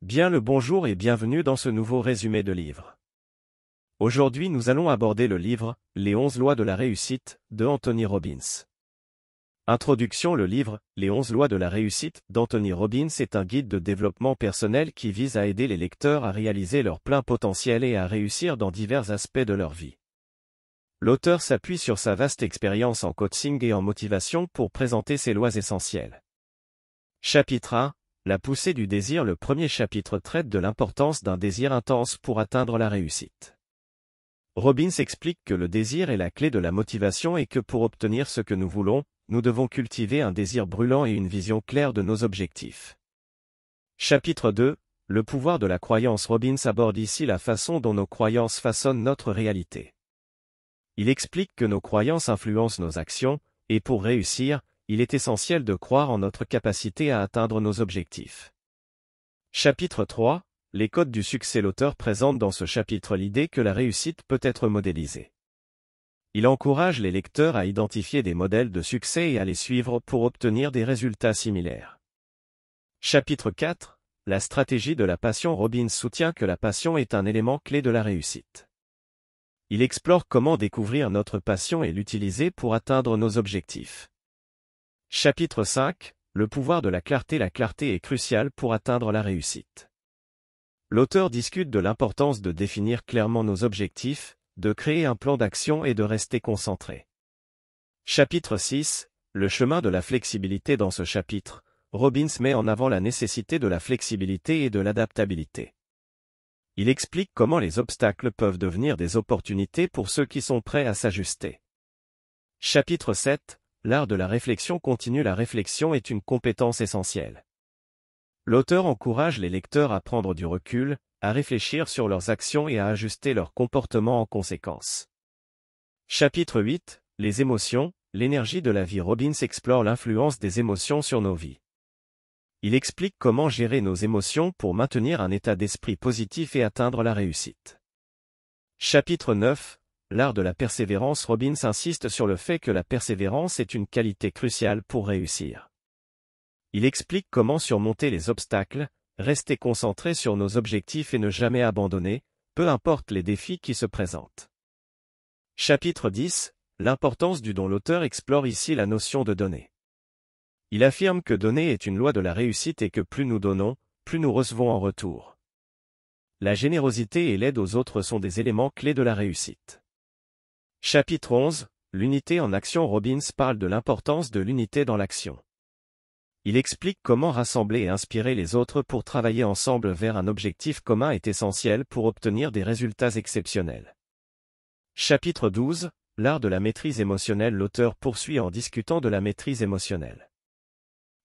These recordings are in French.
Bien le bonjour et bienvenue dans ce nouveau résumé de livre. Aujourd'hui nous allons aborder le livre « Les 11 lois de la réussite » de Anthony Robbins. Introduction. Le livre « Les 11 lois de la réussite » d'Anthony Robbins est un guide de développement personnel qui vise à aider les lecteurs à réaliser leur plein potentiel et à réussir dans divers aspects de leur vie. L'auteur s'appuie sur sa vaste expérience en coaching et en motivation pour présenter ces lois essentielles. Chapitre 1. La poussée du désir. Le premier chapitre traite de l'importance d'un désir intense pour atteindre la réussite. Robbins explique que le désir est la clé de la motivation et que pour obtenir ce que nous voulons, nous devons cultiver un désir brûlant et une vision claire de nos objectifs. Chapitre 2. Le pouvoir de la croyance. Robbins aborde ici la façon dont nos croyances façonnent notre réalité. Il explique que nos croyances influencent nos actions, et pour réussir, il est essentiel de croire en notre capacité à atteindre nos objectifs. Chapitre 3. Les codes du succès. L'auteur présente dans ce chapitre l'idée que la réussite peut être modélisée. Il encourage les lecteurs à identifier des modèles de succès et à les suivre pour obtenir des résultats similaires. Chapitre 4. La stratégie de la passion. Robbins soutient que la passion est un élément clé de la réussite. Il explore comment découvrir notre passion et l'utiliser pour atteindre nos objectifs. Chapitre 5. Le pouvoir de la clarté. La clarté est cruciale pour atteindre la réussite. L'auteur discute de l'importance de définir clairement nos objectifs, de créer un plan d'action et de rester concentré. Chapitre 6. Le chemin de la flexibilité. Dans ce chapitre, Robbins met en avant la nécessité de la flexibilité et de l'adaptabilité. Il explique comment les obstacles peuvent devenir des opportunités pour ceux qui sont prêts à s'ajuster. Chapitre 7. L'art de la réflexion continue. La réflexion est une compétence essentielle. L'auteur encourage les lecteurs à prendre du recul, à réfléchir sur leurs actions et à ajuster leur comportement en conséquence. Chapitre 8. Les émotions, l'énergie de la vie. Robbins explore l'influence des émotions sur nos vies. Il explique comment gérer nos émotions pour maintenir un état d'esprit positif et atteindre la réussite. Chapitre 9. L'art de la persévérance. Robbins insiste sur le fait que la persévérance est une qualité cruciale pour réussir. Il explique comment surmonter les obstacles, rester concentré sur nos objectifs et ne jamais abandonner, peu importe les défis qui se présentent. Chapitre 10. L'importance du don. L'auteur explore ici la notion de donner. Il affirme que donner est une loi de la réussite et que plus nous donnons, plus nous recevons en retour. La générosité et l'aide aux autres sont des éléments clés de la réussite. Chapitre 11. L'unité en action. Robbins parle de l'importance de l'unité dans l'action. Il explique comment rassembler et inspirer les autres pour travailler ensemble vers un objectif commun est essentiel pour obtenir des résultats exceptionnels. Chapitre 12. L'art de la maîtrise émotionnelle. L'auteur poursuit en discutant de la maîtrise émotionnelle.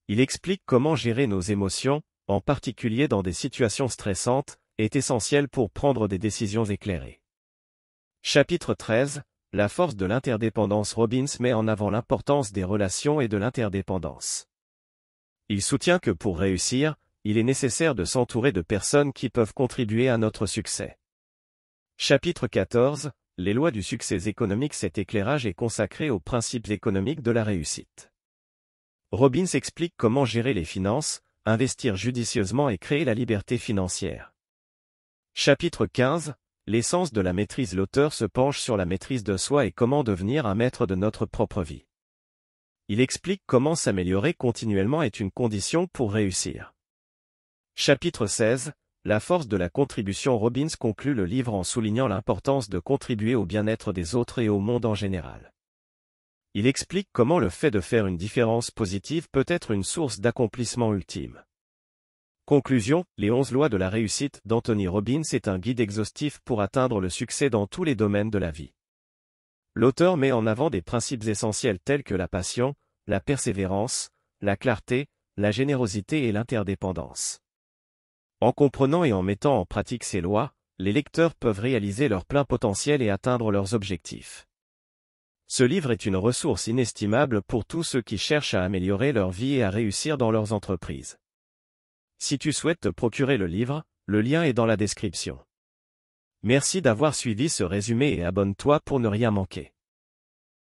Il explique comment gérer nos émotions, en particulier dans des situations stressantes, est essentiel pour prendre des décisions éclairées. Chapitre 13. La force de l'interdépendance. Robbins met en avant l'importance des relations et de l'interdépendance. Il soutient que pour réussir, il est nécessaire de s'entourer de personnes qui peuvent contribuer à notre succès. Chapitre 14. Les lois du succès économique. Cet éclairage est consacré aux principes économiques de la réussite. Robbins explique comment gérer les finances, investir judicieusement et créer la liberté financière. Chapitre 15. L'essence de la maîtrise. L'auteur se penche sur la maîtrise de soi et comment devenir un maître de notre propre vie. Il explique comment s'améliorer continuellement est une condition pour réussir. Chapitre 16. La force de la contribution. Robbins conclut le livre en soulignant l'importance de contribuer au bien-être des autres et au monde en général. Il explique comment le fait de faire une différence positive peut être une source d'accomplissement ultime. Conclusion. Les 11 lois de la réussite d'Anthony Robbins est un guide exhaustif pour atteindre le succès dans tous les domaines de la vie. L'auteur met en avant des principes essentiels tels que la passion, la persévérance, la clarté, la générosité et l'interdépendance. En comprenant et en mettant en pratique ces lois, les lecteurs peuvent réaliser leur plein potentiel et atteindre leurs objectifs. Ce livre est une ressource inestimable pour tous ceux qui cherchent à améliorer leur vie et à réussir dans leurs entreprises. Si tu souhaites te procurer le livre, le lien est dans la description. Merci d'avoir suivi ce résumé et abonne-toi pour ne rien manquer.